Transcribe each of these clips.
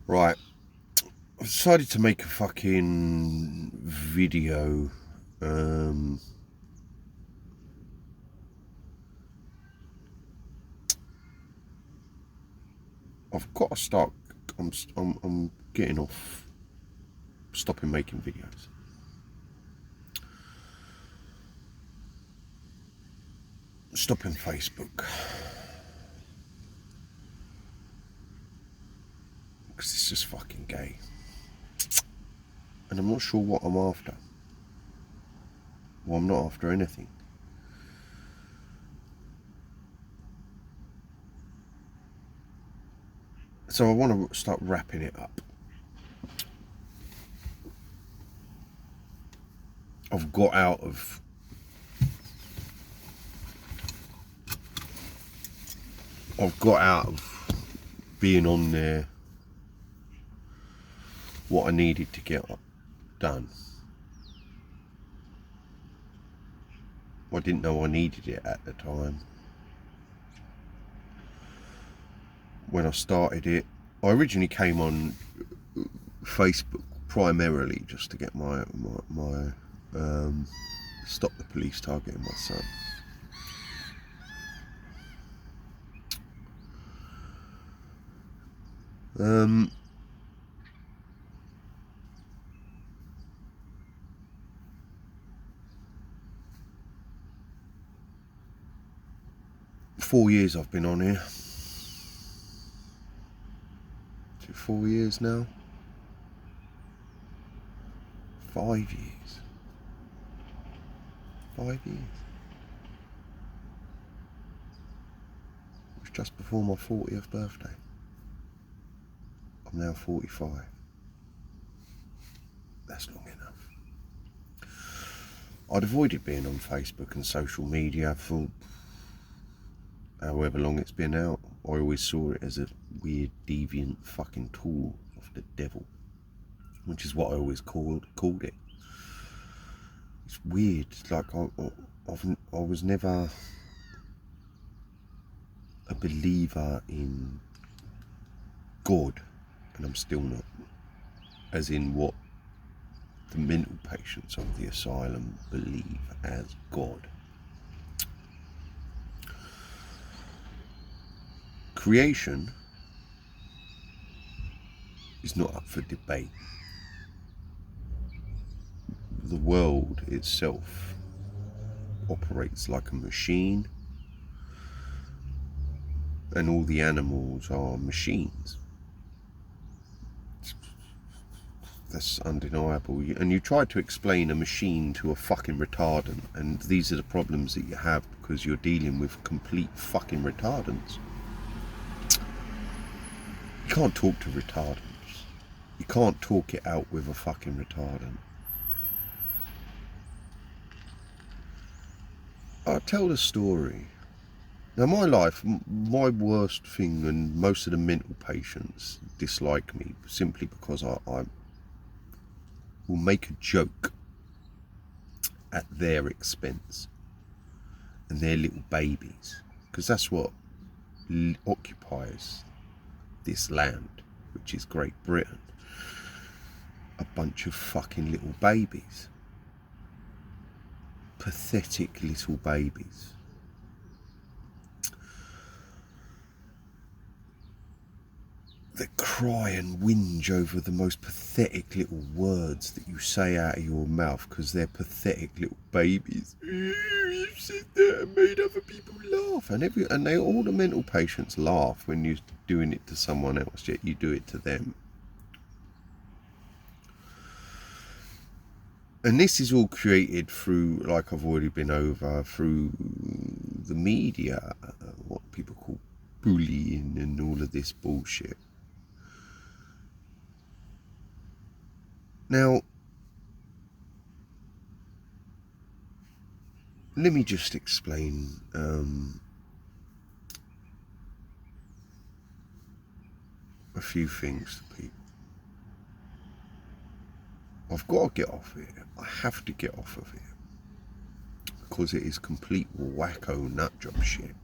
Right, I decided to make a fucking video. I've got to start. I'm getting off, stopping making videos. Stopping Facebook. Because it's just fucking gay. And I'm not sure what I'm after. Well, I'm not after anything. So I want to start wrapping it up. I've got out of being on there what I needed to get done. I didn't know I needed it at the time. When I started it, I originally came on Facebook primarily just to get my stop the police targeting my son. 4 years I've been on here. 4 years now. 5 years. 5 years. It was just before my 40th birthday. I'm now 45. That's long enough. I'd avoided being on Facebook and social media for however long it's been out. I always saw it as a weird, deviant fucking tool of the devil, which is what I always called it. It's weird. Like I was never a believer in God, and I'm still not. As in what the mental patients of the asylum believe as God. Creation is not up for debate. The world itself operates like a machine, and all the animals are machines. That's undeniable. And you try to explain a machine to a fucking retardant, and these are the problems that you have because you're dealing with complete fucking retardants. You can't talk to retardants. You can't talk it out with a fucking retardant. I'll tell the story. Now my life, my worst thing, and most of the mental patients dislike me simply because I will make a joke at their expense and their little babies, because that's what occupies this land, which is Great Britain. A bunch of fucking little babies. Pathetic little babies. That cry and whinge over the most pathetic little words that you say out of your mouth because they're pathetic little babies. You said that and made other people laugh. And all the mental patients laugh when you're doing it to someone else, yet you do it to them. And this is all created through, like I've already been over, through the media, what people call bullying and all of this bullshit. Now, let me just explain a few things to people. I've got to get off it. I have to get off of it because it is complete wacko nutjob shit.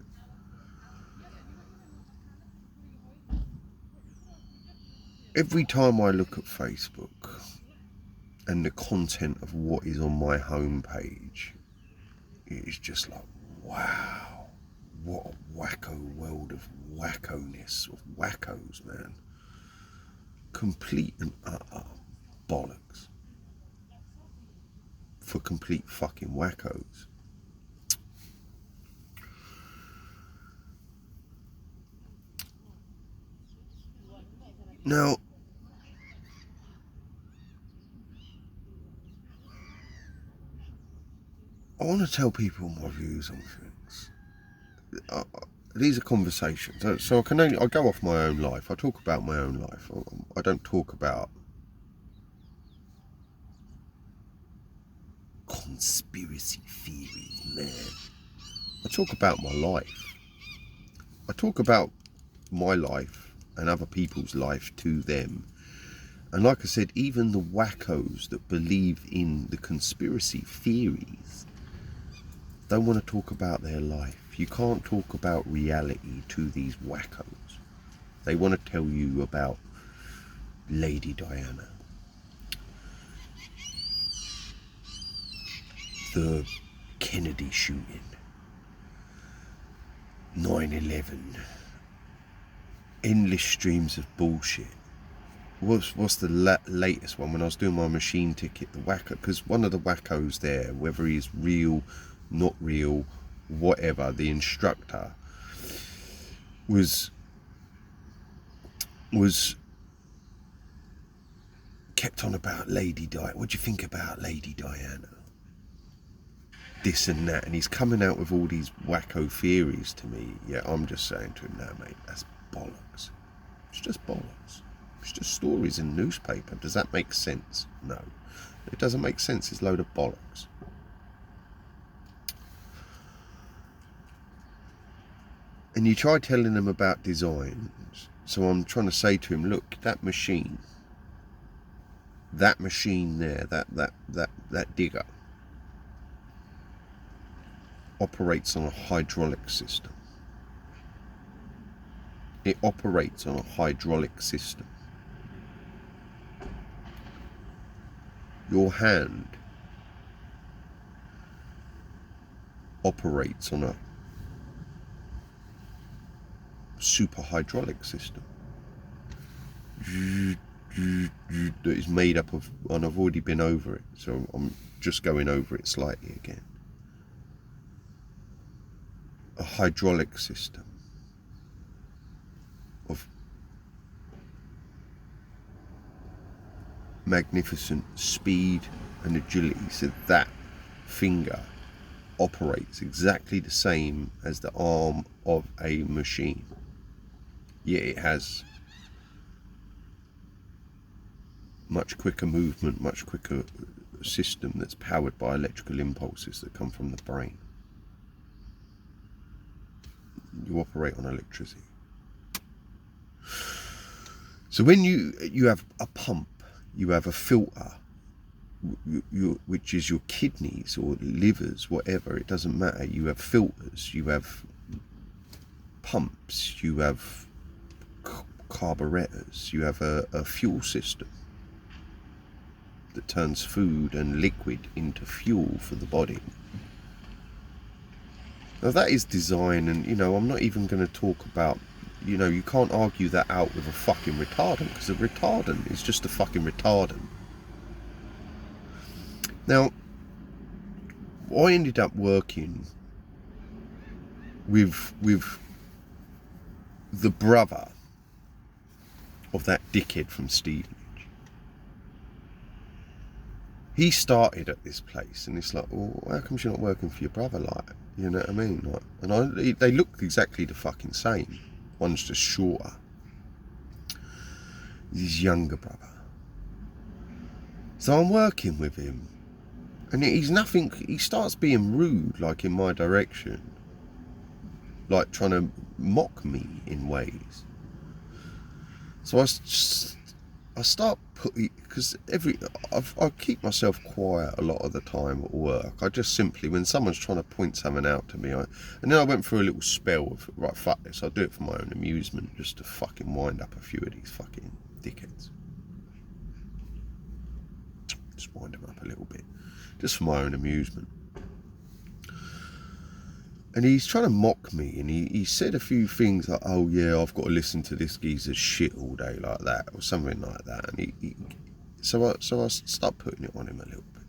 every time I look at Facebook and the content of what is on my homepage, it is just like, wow, what a wacko world of wackoness, of wackos, man. Complete and utter bollocks for complete fucking wackos. Now, I want to tell people my views on things. These are conversations, so I go off my own life. I talk about my own life. I don't talk about conspiracy theories, man. I talk about my life. I talk about my life and other people's life to them. And like I said, even the wackos that believe in the conspiracy theories don't want to talk about their life. You can't talk about reality to these wackos. They want to tell you about Lady Diana, the Kennedy shooting, 9/11, endless streams of bullshit. What's the latest one? When I was doing my machine ticket, the wacko, because one of the wackos there, whether he's real, not real, whatever, the instructor was kept on about Lady Diana. What do you think about Lady Diana? This and that, and he's coming out with all these wacko theories to me. Yeah, I'm just saying to him, no mate, that's bollocks. It's just bollocks. It's just stories in newspaper. Does that make sense? No, it doesn't make sense. It's a load of bollocks. And you try telling them about designs. So I'm trying to say to him, look, that machine there, that digger, operates on a hydraulic system. It operates on a hydraulic system. Your hand operates on a super hydraulic system that is made up of, and I've already been over it, so I'm just going over it slightly again. A hydraulic system of magnificent speed and agility, so that finger operates exactly the same as the arm of a machine, yet it has much quicker movement, much quicker system that's powered by electrical impulses that come from the brain. You operate on electricity. So when you have a pump, you have a filter, which is your kidneys or livers, whatever, it doesn't matter. You have filters, you have pumps, you have carburetors, you have a fuel system that turns food and liquid into fuel for the body. Now that is design, and I'm not even going to talk about, you can't argue that out with a fucking retardant, because a retardant is just a fucking retardant. Now, I ended up working with the brother of that dickhead from Stevenage. He started at this place, and it's like, well, how come you're not working for your brother, like, you know what I mean? Like, and they look exactly the fucking same. One's just shorter. His younger brother. So I'm working with him, and he starts being rude, like in my direction, like trying to mock me in ways. So I start putting, because I keep myself quiet a lot of the time at work. I just simply, when someone's trying to point something out to me, and then I went through a little spell of, right, fuck this, I'll do it for my own amusement, just to fucking wind up a few of these fucking Dickheads. Just wind them up a little bit, just for my own amusement. And he's trying to mock me, and he said a few things like, oh yeah, I've got to listen to this geezer's shit all day like that, or something like that. And so I start putting it on him a little bit,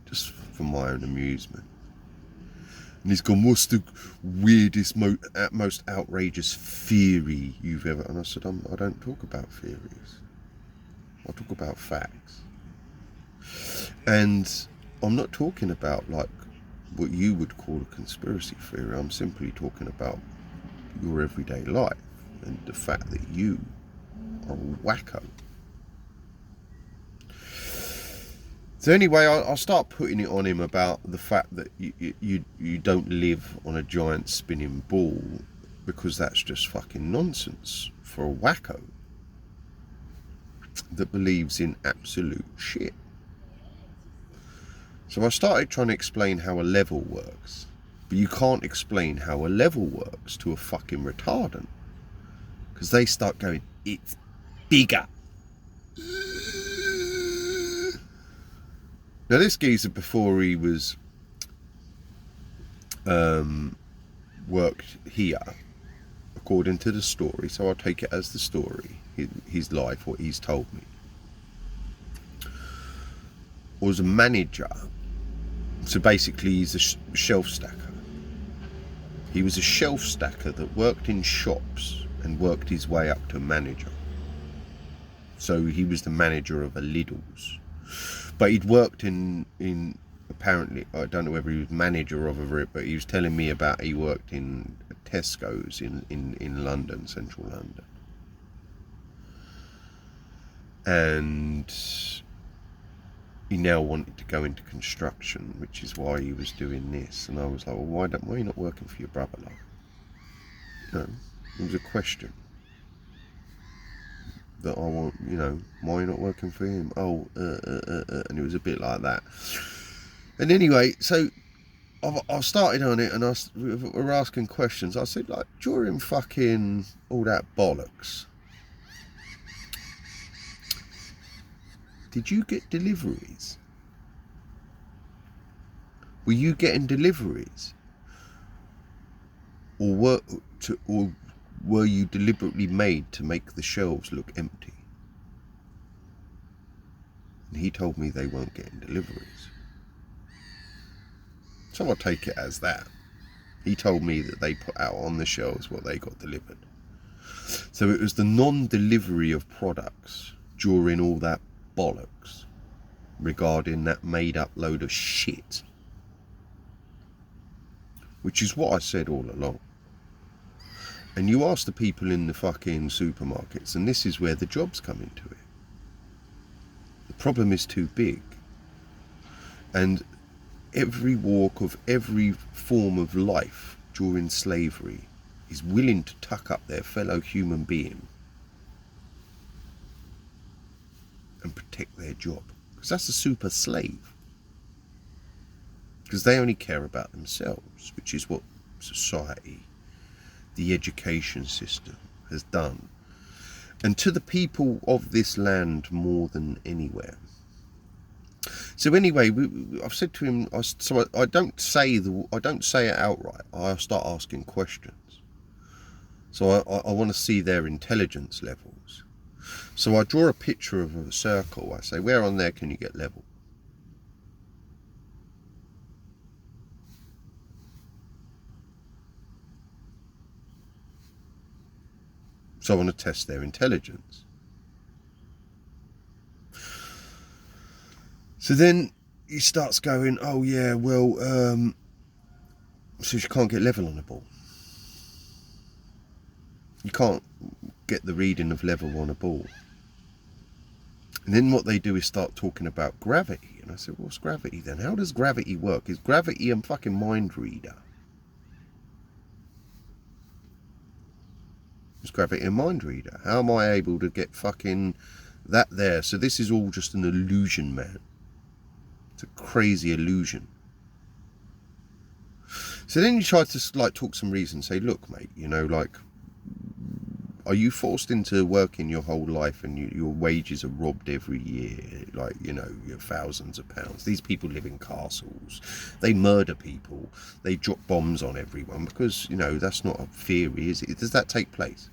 just for my own amusement. And he's gone, what's the weirdest, most outrageous theory you've ever... And I said, I don't talk about theories. I talk about facts. And I'm not talking about, like, what you would call a conspiracy theory. I'm simply talking about your everyday life and the fact that you are a wacko. So anyway, I'll start putting it on him about the fact that you don't live on a giant spinning ball, because that's just fucking nonsense for a wacko that believes in absolute shit. So I started trying to explain how a level works, but you can't explain how a level works to a fucking retardant, because they start going, it's bigger. Now this geezer, before he was worked here, according to the story, so I'll take it as the story, his life, what he's told me, was a manager. So basically he's a shelf stacker. He was a shelf stacker that worked in shops and worked his way up to manager. So he was the manager of a Lidl's. But he'd worked in apparently, I don't know whether he was manager of a, but he was telling me about he worked in Tesco's in London, central London. And he now wanted to go into construction, which is why he was doing this. And I was like, well, why are you not working for your brother? Like, you know, it was a question that I want, you know, why are you not working for him? Oh, and it was a bit like that. And anyway, so I started on it, and we're asking questions. I said, like, during fucking all that bollocks, did you get deliveries? Were you getting deliveries? Or were you deliberately made to make the shelves look empty? And he told me they weren't getting deliveries. So I'll take it as that. He told me that they put out on the shelves what they got delivered. So it was the non-delivery of products during all that bollocks regarding that made up load of shit, which is what I said all along. And you ask the people in the fucking supermarkets, and this is where the jobs come into it. The problem is too big, and every walk of every form of life during slavery is willing to tuck up their fellow human being and protect their job, because that's a super slave, because they only care about themselves, which is what society, the education system, has done, and to the people of this land more than anywhere. So anyway, I've said to him, I don't say it outright. I start asking questions. So I want to see their intelligence levels. So I draw a picture of a circle. I say, where on there can you get level? So I want to test their intelligence. So then he starts going, oh yeah, well, so you can't get level on a ball. You can't get the reading of level on a ball. And then what they do is start talking about gravity. And I said, what's gravity then? How does gravity work? Is gravity a fucking mind reader? Is gravity a mind reader? How am I able to get fucking that there? So this is all just an illusion, man. It's a crazy illusion. So then you try to like talk some reason, say, look, mate, you know, like, are you forced into working your whole life and your wages are robbed every year, like, you know, your thousands of pounds? These people live in castles, they murder people, they drop bombs on everyone, because, you know, that's not a theory, is it? Does that take place?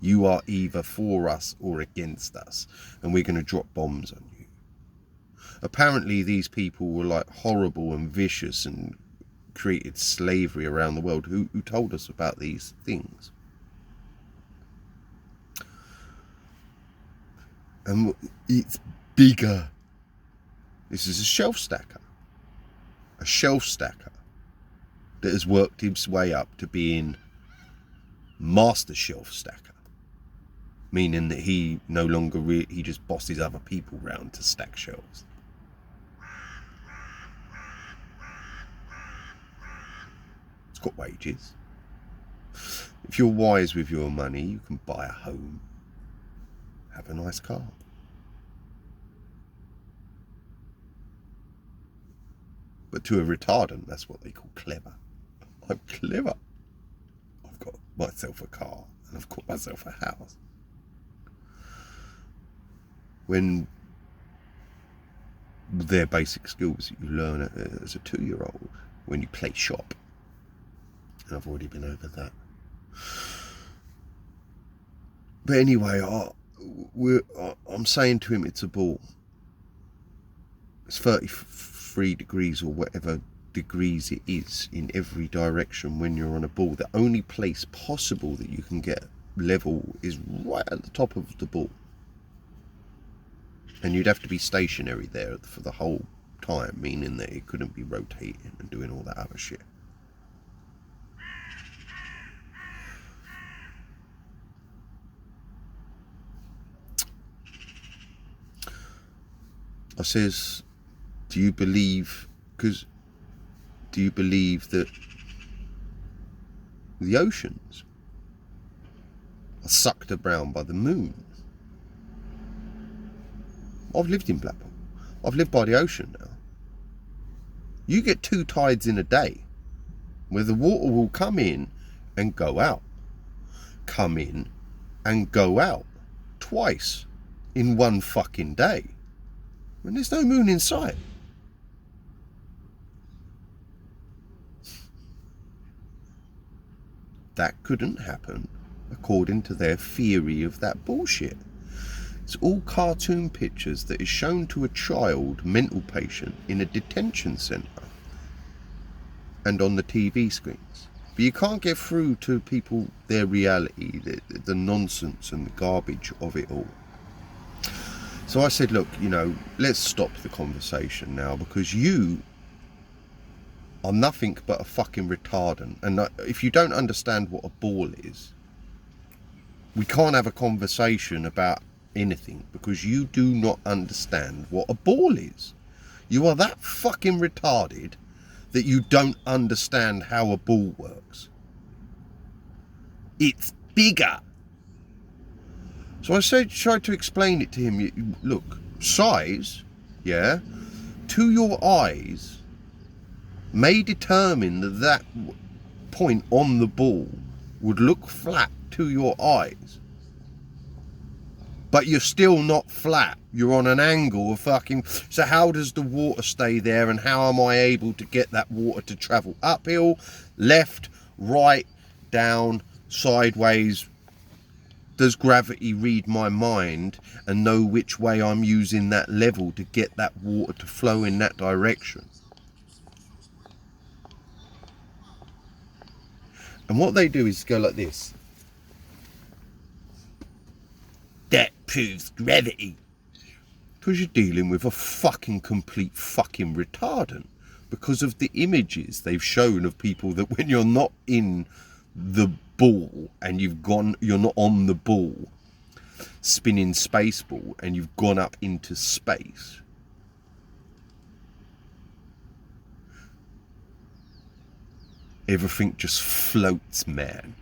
You are either for us or against us, and we're going to drop bombs on you. Apparently these people were like horrible and vicious and created slavery around the world. Who told us about these things? And it's bigger. This is a shelf stacker. A shelf stacker that has worked its way up to being master shelf stacker. Meaning that he no longer, he just bosses other people round to stack shelves. It's got wages. If you're wise with your money, you can buy a home, have a nice car. But to a retardant, that's what they call clever. I'm clever. I've got myself a car and I've got myself a house. When they're basic skills that you learn as a 2-year-old when you play shop. And I've already been over that. But anyway, I'm saying to him it's a ball. It's 33 degrees or whatever degrees it is in every direction when you're on a ball. The only place possible that you can get level is right at the top of the ball. And you'd have to be stationary there for the whole time, meaning that it couldn't be rotating and doing all that other shit. I says, do you believe that the oceans are sucked around by the moon? I've lived in Blackpool. I've lived by the ocean now. You get 2 tides in a day where the water will come in and go out. Come in and go out. Twice in one fucking day. When there's no moon in sight. That couldn't happen according to their theory of that bullshit. It's all cartoon pictures that is shown to a child mental patient in a detention centre and on the TV screens. But you can't get through to people their reality, the nonsense and the garbage of it all. So I said, look, you know, let's stop the conversation now, because you are nothing but a fucking retardant. And if you don't understand what a ball is, we can't have a conversation about anything, because you do not understand what a ball is. You are that fucking retarded that you don't understand how a ball works. It's bigger. So I tried to explain it to him. Look, size, yeah, to your eyes may determine that point on the ball would look flat to your eyes. But you're still not flat. You're on an angle of fucking... So how does the water stay there, and how am I able to get that water to travel uphill, left, right, down, sideways? Does gravity read my mind and know which way I'm using that level to get that water to flow in that direction? And what they do is go like this. That proves gravity. Because you're dealing with a fucking complete fucking retardant. Because of the images they've shown of people that when you're not in the ball and you're not on the ball, spinning space ball, and you've gone up into space. Everything just floats, man.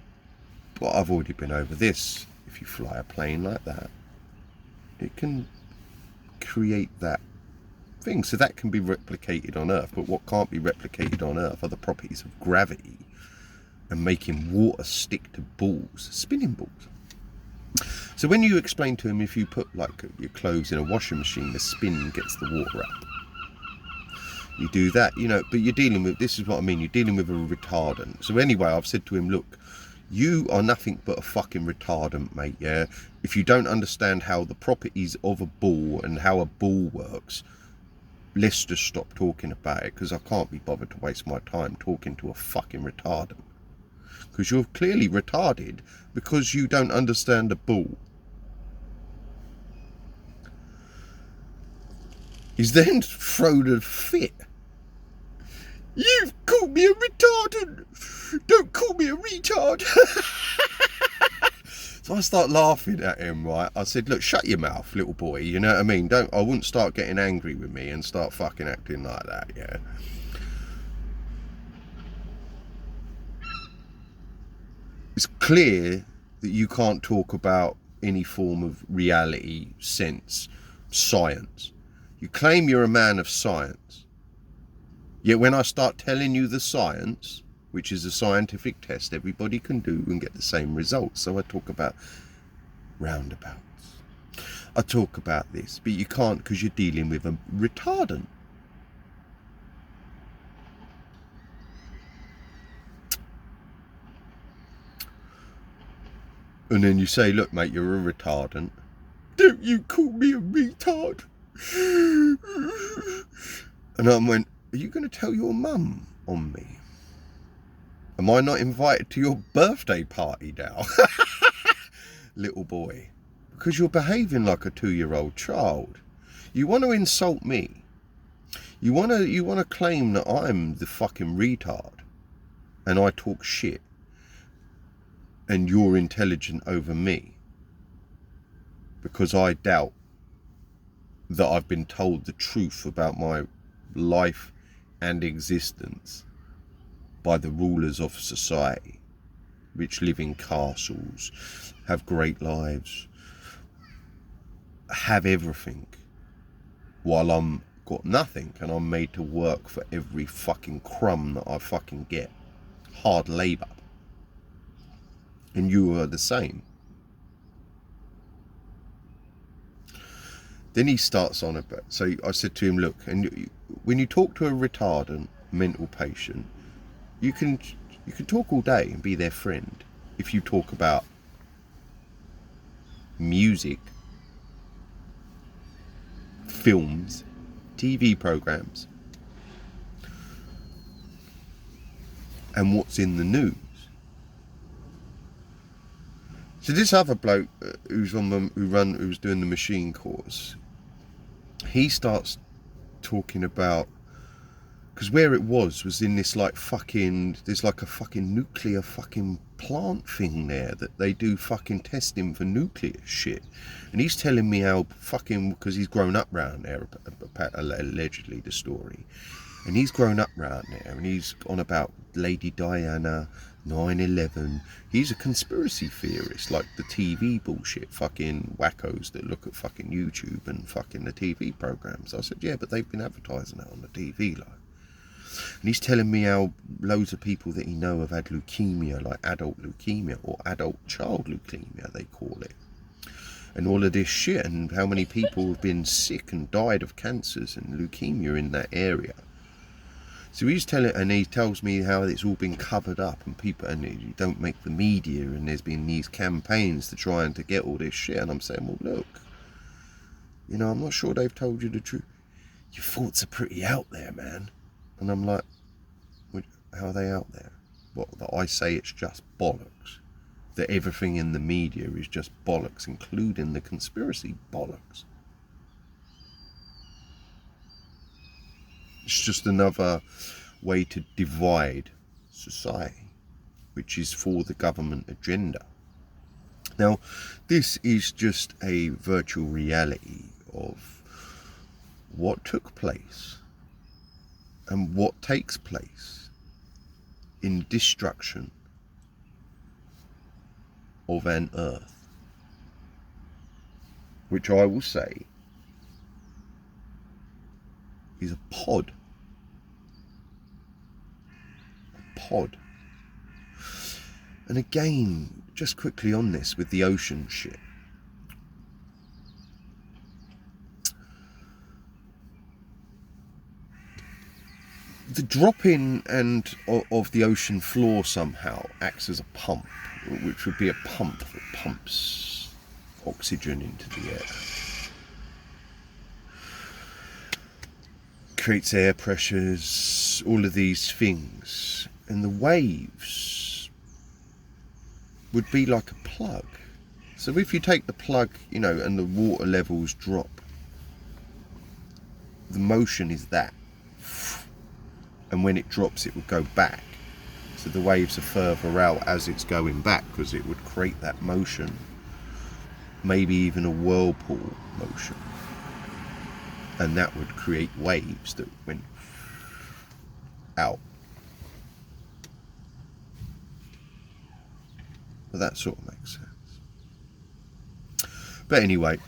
But I've already been over this. If you fly a plane like that, it can create that thing. So that can be replicated on Earth. But what can't be replicated on Earth are the properties of gravity and making water stick to balls, spinning balls. So when you explain to him, if you put like your clothes in a washing machine, the spin gets the water up. You do that, you know, but you're dealing with, this is what I mean, you're dealing with a retardant. So anyway, I've said to him, look, you are nothing but a fucking retardant, mate, yeah? If you don't understand how the properties of a ball and how a ball works, let's just stop talking about it, because I can't be bothered to waste my time talking to a fucking retardant. Because you're clearly retarded because you don't understand a ball. He's then thrown a fit. You've called me a retardant. Don't call me a retard. So I start laughing at him, right? I said, look, shut your mouth, little boy. You know what I mean? I wouldn't start getting angry with me and start fucking acting like that, yeah? It's clear that you can't talk about any form of reality, sense, science. You claim you're a man of science. Yet when I start telling you the science, which is a scientific test everybody can do and get the same results. So I talk about roundabouts. I talk about this, but you can't because you're dealing with a retardant. And then you say, look, mate, you're a retardant. Don't you call me a retard? And I went, are you going to tell your mum on me? Am I not invited to your birthday party now? Little boy. Because you're behaving like a 2-year-old child. You want to insult me. You want to claim that I'm the fucking retard. And I talk shit. And you're intelligent over me. Because I doubt that I've been told the truth about my life and existence by the rulers of society, which live in castles, have great lives, have everything, while I'm got nothing and I'm made to work for every fucking crumb that I fucking get. Hard labour. And you are the same. Then he starts on a bit. So I said to him, look, and when you talk to a retardant mental patient, you can talk all day and be their friend if you talk about music, films, TV programs, and what's in the news. So this other bloke who's doing the machine course, he starts talking about, because where it was in this like fucking, there's like a fucking nuclear fucking plant thing there that they do fucking testing for nuclear shit. And he's telling me how fucking, because he's grown up round there, allegedly the story. And he's grown up round there and he's on about Lady Diana, 9/11. He's a conspiracy theorist, like the TV bullshit fucking wackos that look at fucking YouTube and fucking the TV programs. I said, yeah, but they've been advertising that on the TV, like. And he's telling me how loads of people that he know have had leukemia, like adult leukemia or adult child leukemia, they call it. And all of this shit, and how many people have been sick and died of cancers and leukemia in that area. So he's telling, and he tells me how it's all been covered up and people, and you don't make the media, and there's been these campaigns to try and to get all this shit. And I'm saying, well, look, you know, I'm not sure they've told you the truth. Your thoughts are pretty out there, man. And I'm like, how are they out there? What, that I say it's just bollocks? That everything in the media is just bollocks, including the conspiracy bollocks? It's just another way to divide society, which is for the government agenda. Now, this is just a virtual reality of what took place and what takes place in destruction of an earth, which I will say is a pod. A And again, just quickly on this with the ocean shit. The dropping of the ocean floor somehow acts as a pump, which would be a pump that pumps oxygen into the air, creates air pressures, all of these things, and the waves would be like a plug. So if you take the plug, you know, and the water levels drop, the motion is that, and when it drops it would go back, so the waves are further out as it's going back, because it would create that motion, maybe even a whirlpool motion, and that would create waves that went out. But that sort of makes sense. But anyway,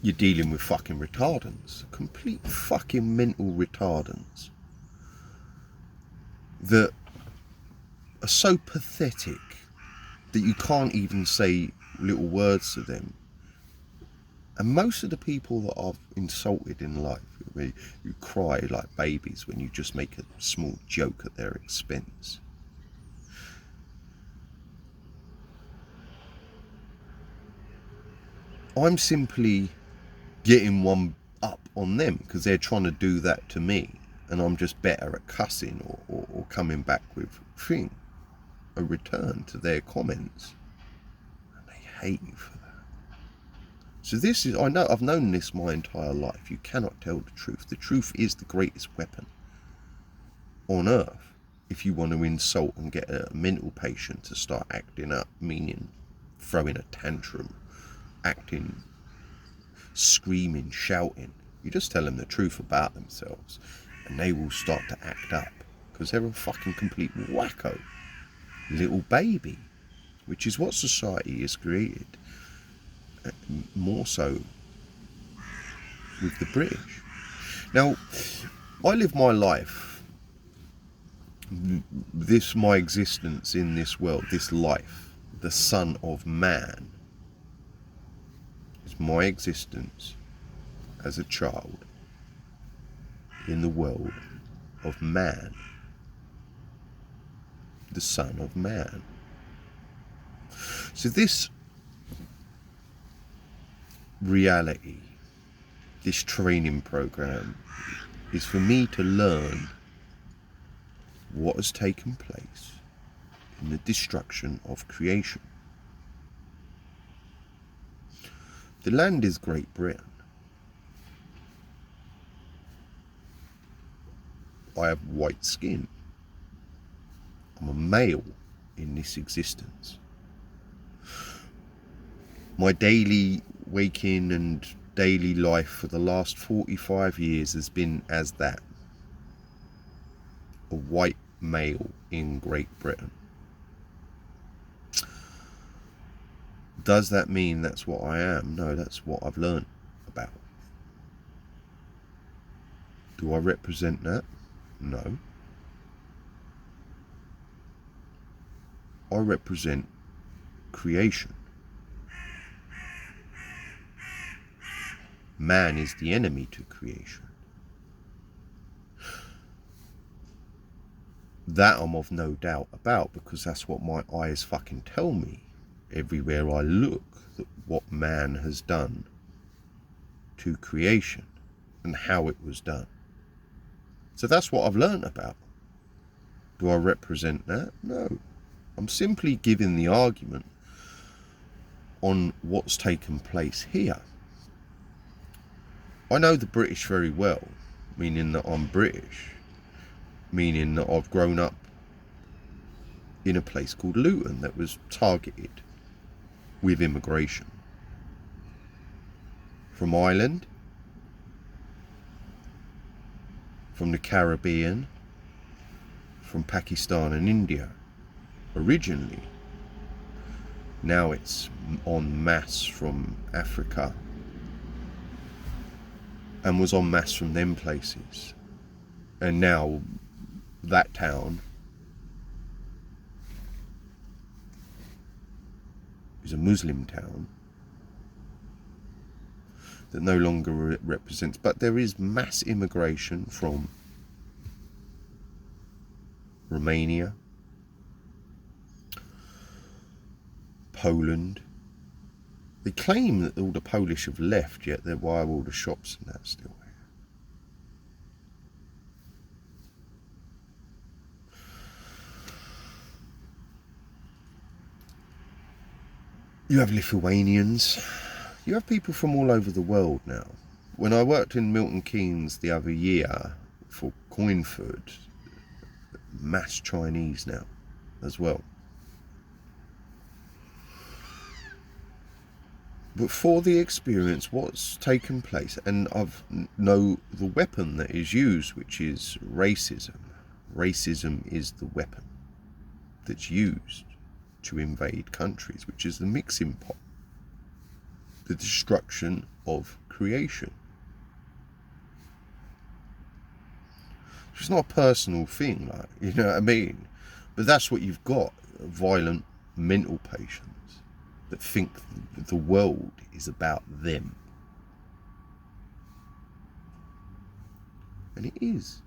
you're dealing with fucking retardants, complete fucking mental retardants that are so pathetic that you can't even say little words to them. And most of the people that I've insulted in life, who cry like babies when you just make a small joke at their expense, I'm simply getting one up on them because they're trying to do that to me, and I'm just better at cussing or coming back with a return to their comments, and they hate you for that. So this is, I know, I've known this my entire life. You cannot tell the truth. The truth is the greatest weapon on earth if you want to insult and get a mental patient to start acting up, meaning throwing a tantrum, acting, screaming, shouting. You just tell them the truth about themselves and they will start to act up, because they're a fucking complete wacko little baby, which is what society has created, more so with the British. Now, I live my life, my existence in this world, this life, the Son of Man, is my existence as a child in the world of man, the Son of Man. So this reality, this training program, is for me to learn what has taken place in the destruction of creation. The land is Great Britain. I have white skin. I'm a male in this existence. My daily waking and daily life for the last 45 years has been as that. A white male in Great Britain. Does that mean that's what I am? No, that's what I've learned about. Do I represent that? No. I represent creation. Man is the enemy to creation. That I'm of no doubt about, because that's what my eyes fucking tell me everywhere I look, that what man has done to creation and how it was done. So that's what I've learned about. Do I represent that? No. I'm simply giving the argument on what's taken place here. I know the British very well, meaning that I'm British, meaning that I've grown up in a place called Luton that was targeted with immigration from Ireland, from the Caribbean, from Pakistan and India originally. Now it's en masse from Africa, and was en masse from them places. And now that town is a Muslim town that no longer represents, but there is mass immigration from Romania, Poland. They claim that all the Polish have left, yet they're why are all the shops and that still here. You have Lithuanians. You have people from all over the world now. When I worked in Milton Keynes the other year for Coinfood, mass Chinese now as well. But for the experience, what's taken place, and I've know the weapon that is used, which is racism. Racism is the weapon that's used to invade countries, which is the mixing pot, the destruction of creation. It's not a personal thing, like, you know what I mean? But that's what you've got, violent mental patients that think the world is about them. And it is.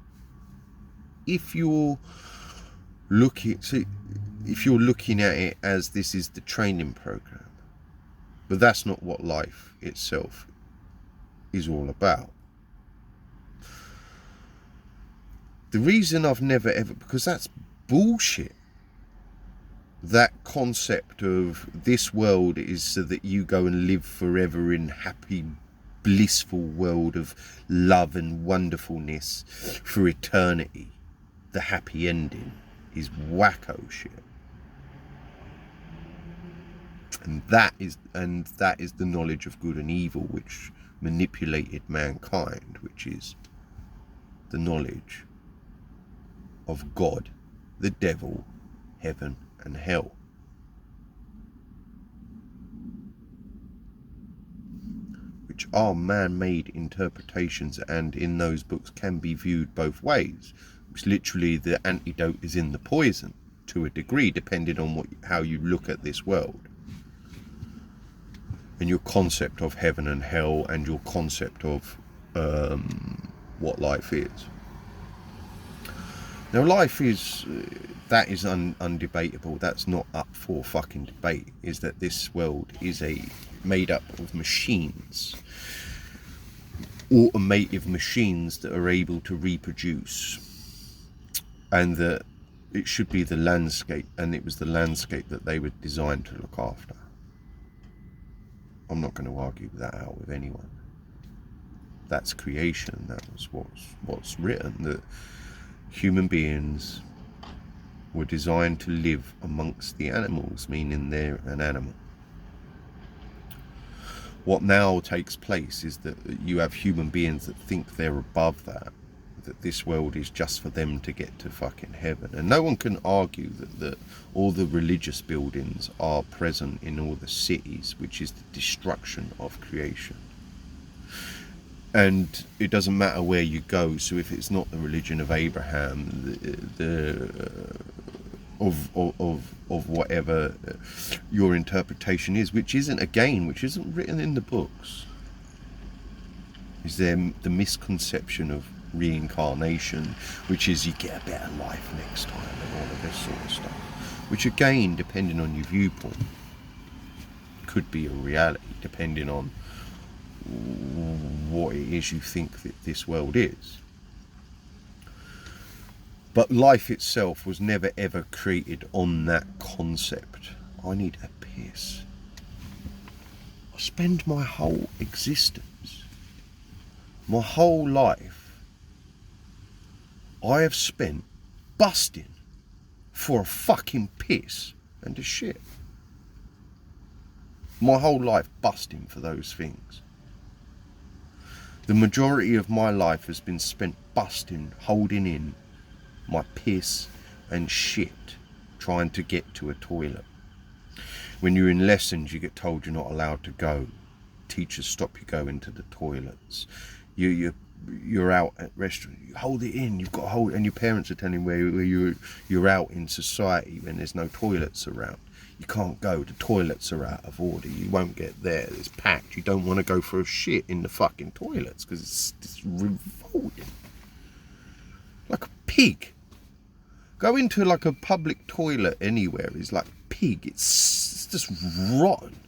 If you're looking at it as this is the training program, but that's not what life itself is all about. The reason I've never ever, because that's bullshit. That concept of this world is so that you go and live forever in happy, blissful world of love and wonderfulness for eternity. The happy ending is wacko shit. And that is the knowledge of good and evil which manipulated mankind, which is the knowledge of God, the devil, heaven and hell. Which are man-made interpretations, and in those books can be viewed both ways. Which literally the antidote is in the poison to a degree, depending on how you look at this world. And your concept of heaven and hell, and your concept of what life is. Now life is, that is undebatable, that's not up for fucking debate, is that this world is made up of machines, automated machines that are able to reproduce, and that it should be the landscape, and it was the landscape that they were designed to look after. I'm not going to argue that out with anyone. That's creation, that was what's written, that human beings were designed to live amongst the animals, meaning they're an animal. What now takes place is that you have human beings that think they're above that this world is just for them to get to fucking heaven. And no one can argue that all the religious buildings are present in all the cities, which is the destruction of creation. And it doesn't matter where you go. So if it's not the religion of Abraham, of whatever your interpretation is, which isn't written in the books, is there the misconception of reincarnation, which is you get a better life next time and all of this sort of stuff, which again, depending on your viewpoint, could be a reality, depending on what it is you think that this world is. But life itself was never ever created on that concept. I need a piss. I spend my whole existence, my whole life, I have spent busting for a fucking piss and a shit. My whole life busting for those things. The majority of my life has been spent busting, holding in my piss and shit, trying to get to a toilet. When you're in lessons, you get told you're not allowed to go. Teachers stop you going to the toilets. You're out at restaurants, you hold it in, you've got to hold it, and your parents are telling you where you're out in society when there's no toilets around. You can't go, the toilets are out of order, you won't get there, it's packed, you don't want to go for a shit in the fucking toilets because it's revolting. Like a pig. Go into like a public toilet anywhere is like pig. It's just rotten.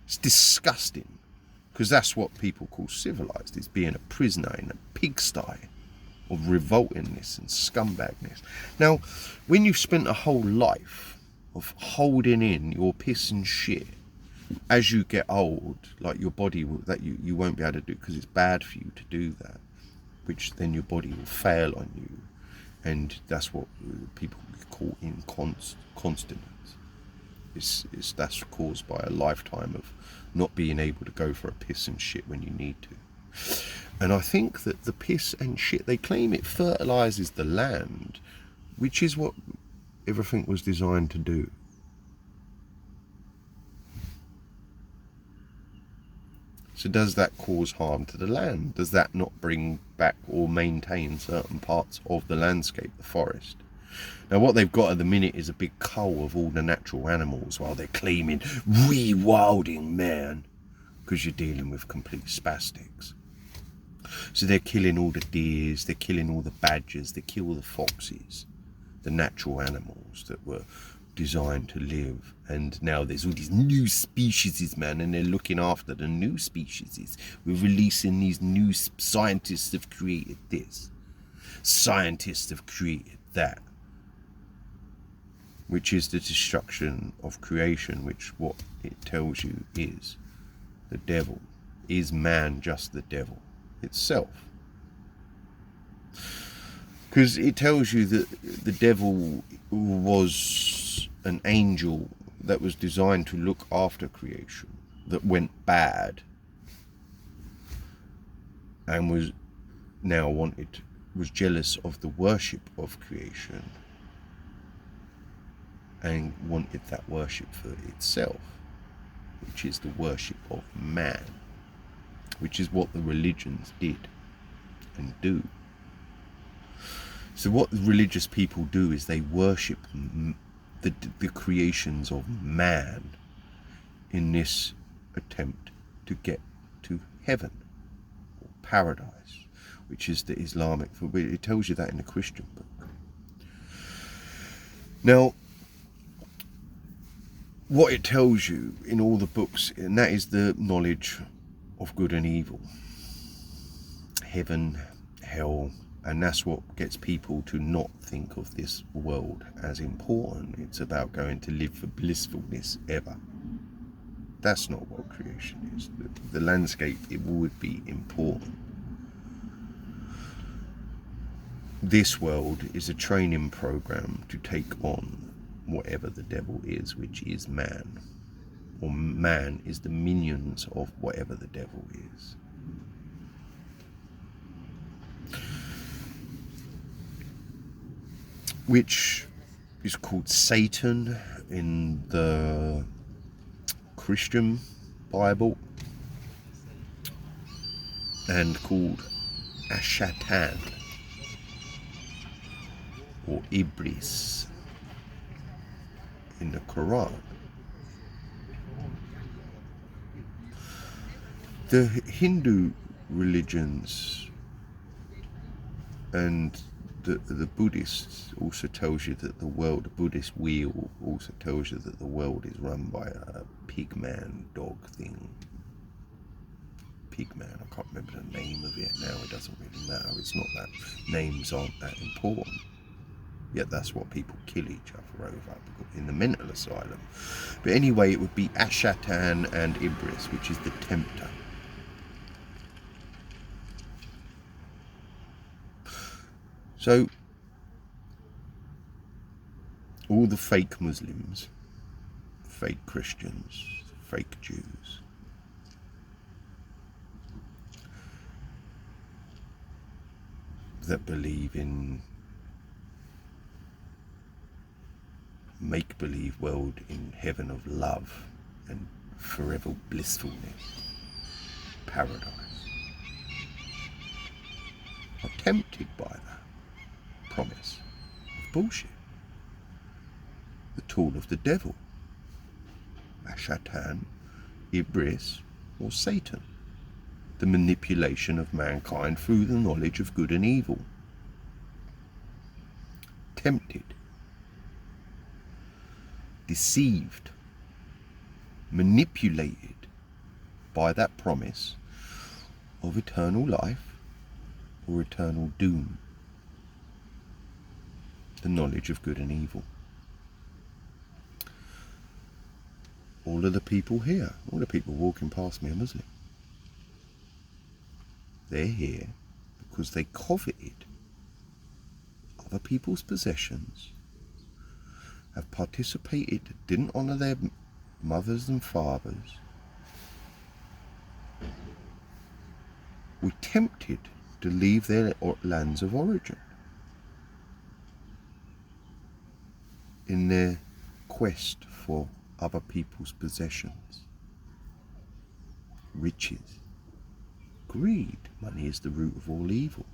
It's disgusting. Because that's what people call civilized, is being a prisoner in a pigsty of revoltingness and scumbagness. Now, when you've spent a whole life of holding in your piss and shit, as you get old, like your body will, that you won't be able to do, because it's bad for you to do that, which then your body will fail on you, and that's what people call incontinence. That's caused by a lifetime of not being able to go for a piss and shit when you need to. And I think that the piss and shit, they claim it fertilizes the land, which is what everything was designed to do. So does that cause harm to the land? Does that not bring back or maintain certain parts of the landscape, the forest? Now what they've got at the minute is a big cull of all the natural animals while they're claiming rewilding, man, because you're dealing with complete spastics. So they're killing all the deers, they're killing all the badgers, they kill the foxes, the natural animals that were designed to live. And now there's all these new species, man, and they're looking after the new species. We're releasing these new scientists have created this, scientists have created that, which is the destruction of creation, which what it tells you is the devil. Is man just the devil itself? Because it tells you that the devil was an angel that was designed to look after creation, that went bad and was jealous of the worship of creation and wanted that worship for itself, which is the worship of man, which is what the religions did and do. So what the religious people do is they worship the creations of man in this attempt to get to heaven or paradise, which is the Islamic. It tells you that in the Christian book. Now, what it tells you in all the books, and that is the knowledge of good and evil, heaven, hell, and that's what gets people to not think of this world as important. It's about going to live for blissfulness ever. That's not what creation is. The landscape, it would be important. This world is a training program to take on whatever the devil is, which is man, or man is the minions of whatever the devil is. Which is called Satan in the Christian Bible, and called Ashatan or Iblis in the Quran. The Hindu religions and the Buddhists also tells you that the world, the Buddhist wheel also tells you that the world is run by a pigman dog thing. Pigman, I can't remember the name of it now, it doesn't really matter, it's not that, names aren't that important. Yet that's what people kill each other over in the mental asylum. But anyway, it would be Ashatan and Iblis, which is the tempter. So, all the fake Muslims, fake Christians, fake Jews, that believe in make-believe world in heaven of love and forever blissfulness, paradise, are tempted by that promise of bullshit. The tool of the devil, Ashatan, Iblis, or Satan, the manipulation of mankind through the knowledge of good and evil. tempted, deceived, manipulated by that promise of eternal life or eternal doom, the knowledge of good and evil. All of the people here, all the people walking past me are Muslim. They're here because they coveted other people's possessions, have participated, didn't honour their mothers and fathers, were tempted to leave their lands of origin in their quest for other people's possessions, riches, greed. Money is the root of all evil.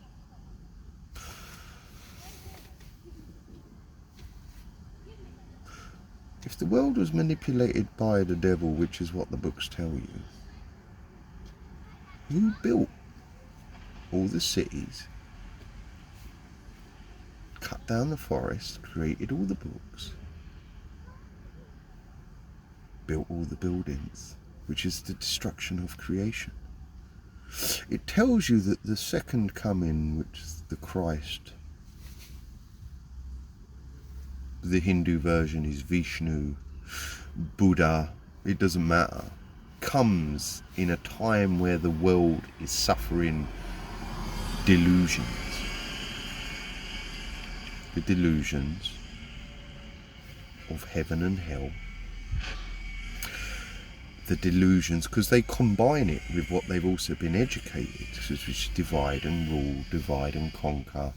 If the world was manipulated by the devil, which is what the books tell you, who built all the cities, cut down the forest, created all the books, built all the buildings, which is the destruction of creation? It tells you that the second coming, which is the Christ, the Hindu version is Vishnu, Buddha, it doesn't matter, comes in a time where the world is suffering delusions. The delusions of heaven and hell. The delusions, because they combine it with what they've also been educated, which is divide and rule, divide and conquer,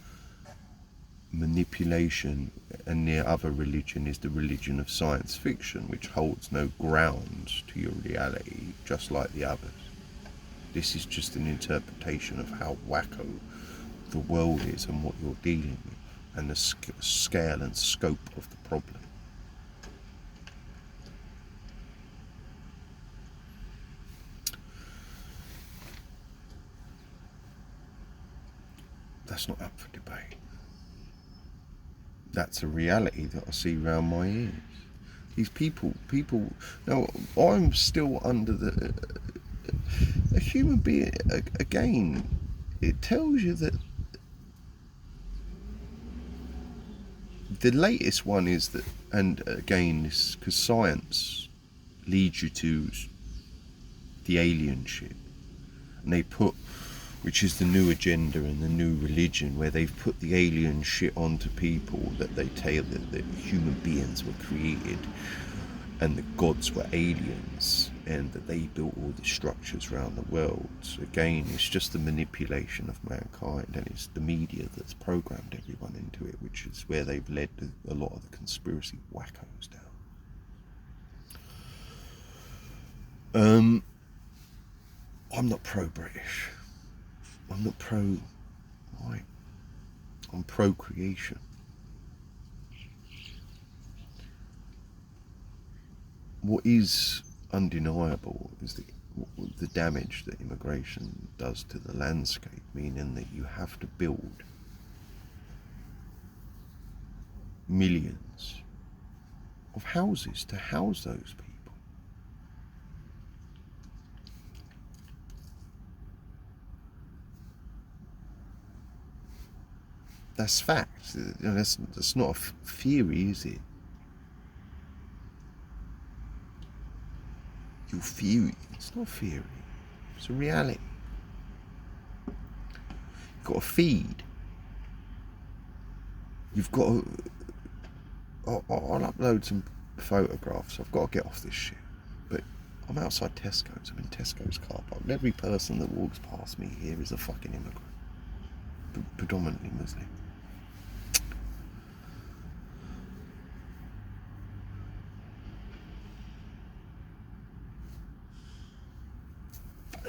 manipulation. And the other religion is the religion of science fiction, which holds no grounds to your reality, just like the others. This is just an interpretation of how wacko the world is and what you're dealing with, and the scale and scope of the problem. That's not up for debate. That's a reality that I see round my ears. These people, now I'm still under a human being, again, it tells you that the latest one is that, and again, this, because science leads you to the alien shit, and they put, which is the new agenda and the new religion, where they've put the alien shit onto people, that they tell that human beings were created and the gods were aliens, and that they built all the structures around the world. So again, it's just the manipulation of mankind, and it's the media that's programmed everyone into it, which is where they've led a lot of the conspiracy wackos down. I'm not pro-British. I'm not pro-white. I'm pro-creation. What is undeniable is the damage that immigration does to the landscape, meaning that you have to build millions of houses to house those people. That's fact. You know, that's not a theory, is it? Your theory. It's not a theory. It's a reality. You've got to feed. You've got to... I'll upload some photographs. I've got to get off this shit. But I'm outside Tesco's. I'm in Tesco's car park. And every person that walks past me here is a fucking immigrant. Predominantly Muslim.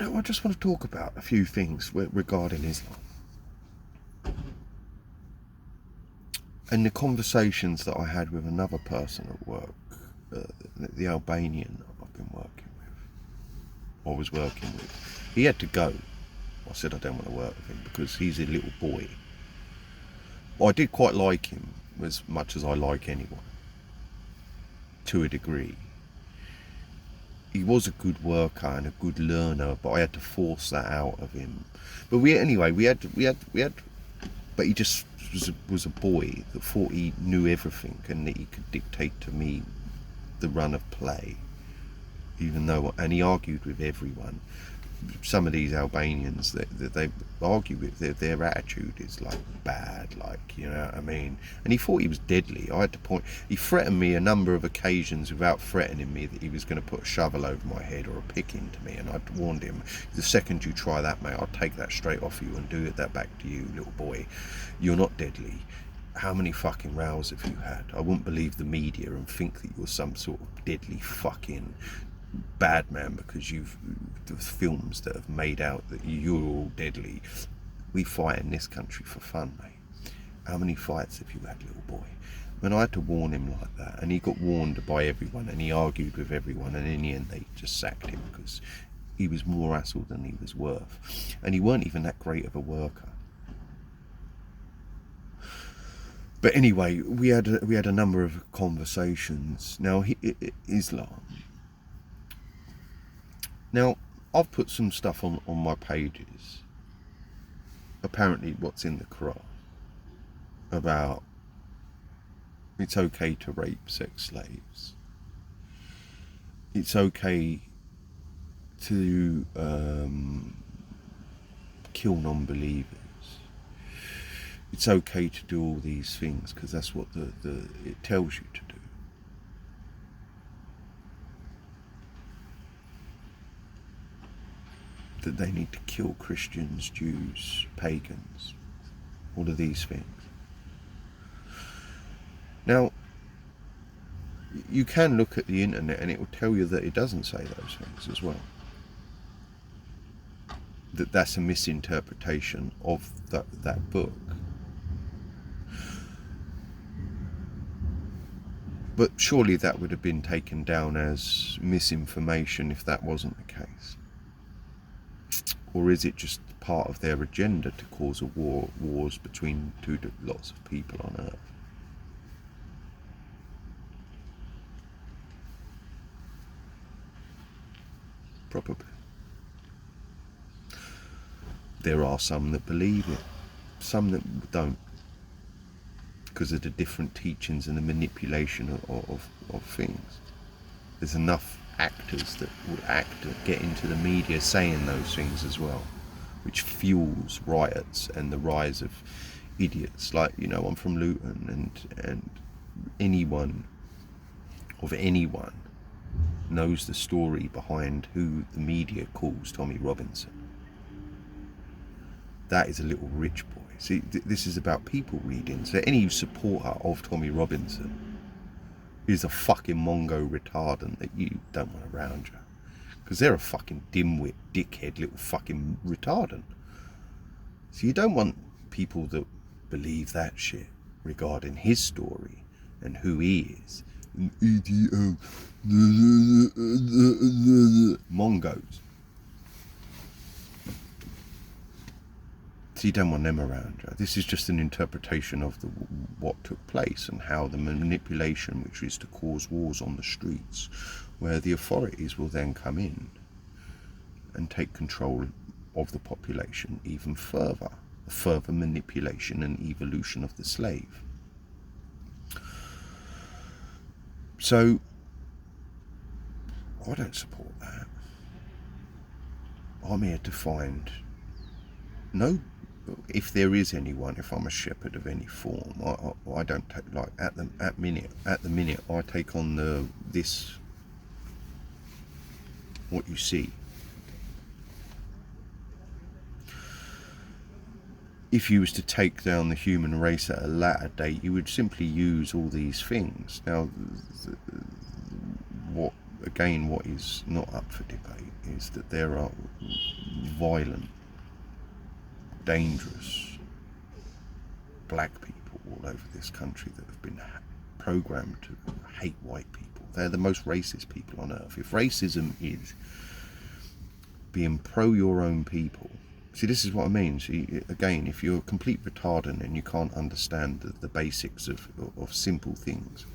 I just want to talk about a few things regarding Islam. And the conversations that I had with another person at work, the Albanian that I've been working with, or was working with, he had to go. I said I don't want to work with him because he's a little boy. But I did quite like him, as much as I like anyone, to a degree. He was a good worker and a good learner, but I had to force that out of him. But we had. But he just was a boy that thought he knew everything and that he could dictate to me the run of play, even though, and he argued with everyone. Some of these Albanians that they argue with, their attitude is like bad, like, you know what I mean. And he thought he was deadly. I had to point. He threatened me a number of occasions without threatening me that he was going to put a shovel over my head or a pick into me. And I warned him, the second you try that, mate, I'll take that straight off you and do that back to you, little boy. You're not deadly. How many fucking rows have you had? I wouldn't believe the media and think that you're some sort of deadly fucking bad man because the films that have made out that you're all deadly. We fight in this country for fun, mate. How many fights have you had, little boy? And I had to warn him like that, and he got warned by everyone, and he argued with everyone, and in the end they just sacked him because he was more hassle than he was worth, and he weren't even that great of a worker. But anyway, we had a number of conversations. Now, Islam. Now, I've put some stuff on my pages, apparently what's in the Quran, about it's okay to rape sex slaves. It's okay to kill non-believers. It's okay to do all these things because that's what it tells you to do. That they need to kill Christians, Jews, pagans, all of these things. Now, you can look at the internet and it will tell you that it doesn't say those things as well. That's a misinterpretation of that book. But surely that would have been taken down as misinformation if that wasn't the case. Or is it just part of their agenda to cause wars between lots of people on Earth? Probably. There are some that believe it, some that don't, because of the different teachings and the manipulation of things. There's enough actors that would get into the media saying those things as well, which fuels riots and the rise of idiots. Like, you know, I'm from Luton, and anyone knows the story behind who the media calls Tommy Robinson. That is a little rich boy. See, this is about people reading. So any supporter of Tommy Robinson is a fucking Mongo retardant that you don't want around you, because they're a fucking dimwit, dickhead, little fucking retardant. So you don't want people that believe that shit regarding his story and who he is. Mongos. So you don't want them around you. This is just an interpretation of what took place and how the manipulation, which is to cause wars on the streets, where the authorities will then come in and take control of the population even further. Further manipulation and evolution of the slave. So I don't support that. I'm here to find if there is anyone, if I'm a shepherd of any form, I don't take, like, at the minute I take on what you see. If you was to take down the human race at a latter date, you would simply use all these things. Now, what is not up for debate is that there are violent, dangerous black people all over this country that have been programmed to hate white people. They're the most racist people on earth. If racism is being pro your own people See, this is what I mean. See, again, if you're a complete retardant and you can't understand the basics of simple things,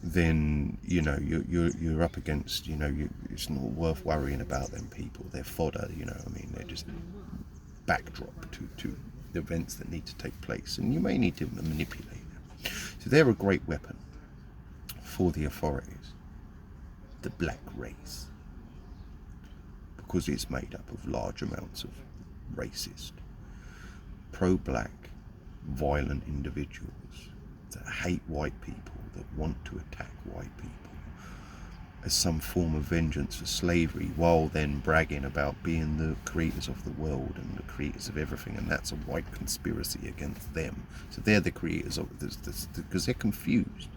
then you're up against, it's not worth worrying about them people. They're fodder, I mean, they're just backdrop to the events that need to take place, and you may need to manipulate them. So they're a great weapon for the authorities, the black race, because it's made up of large amounts of racist, pro-black, violent individuals that hate white people, that want to attack white people as some form of vengeance for slavery, while then bragging about being the creators of the world and the creators of everything, and that's a white conspiracy against them. So they're the creators of this because they're confused.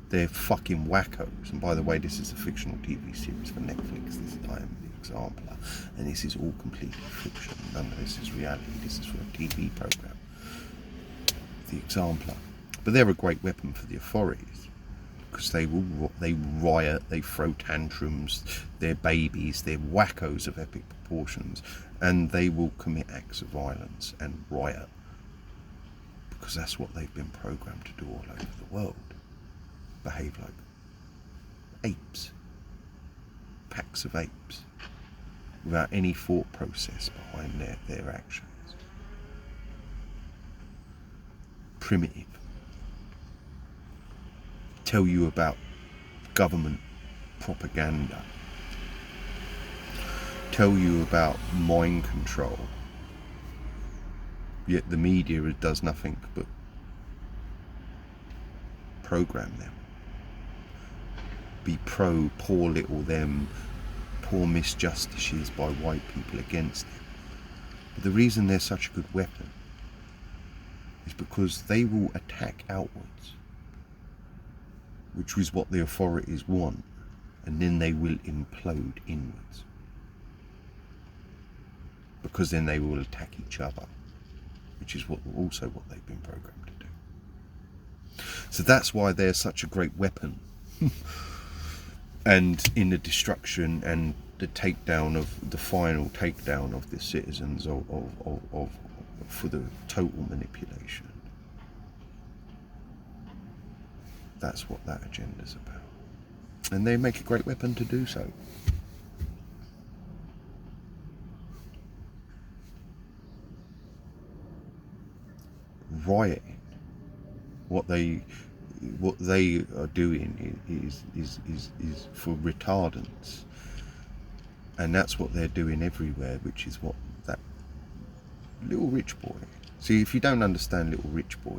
They're fucking wackos. And by the way, this is a fictional TV series for Netflix. I am the exampla, and this is all completely fiction. None of this is reality. This is for a TV program. The exampla. But they're a great weapon for the authorities, because they riot, they throw tantrums, they're babies, they're wackos of epic proportions, and they will commit acts of violence and riot, because that's what they've been programmed to do all over the world. Behave like apes, packs of apes, without any thought process behind their actions. Primitive. Tell you about government propaganda, tell you about mind control, yet the media does nothing but program them. Be pro poor little them, poor misjustices by white people against them. But the reason they're such a good weapon is because they will attack outwards, which is what the authorities want, and then they will implode inwards, because then they will attack each other, which is also what they've been programmed to do. So that's why they're such a great weapon and in the destruction and the takedown of the final takedown of the citizens for the total manipulation. That's what that agenda's about, and they make a great weapon to do so. Rioting, what they are doing is for retardants, and that's what they're doing everywhere, which is what that Little Rich Boy. See, if you don't understand Little Rich Boy,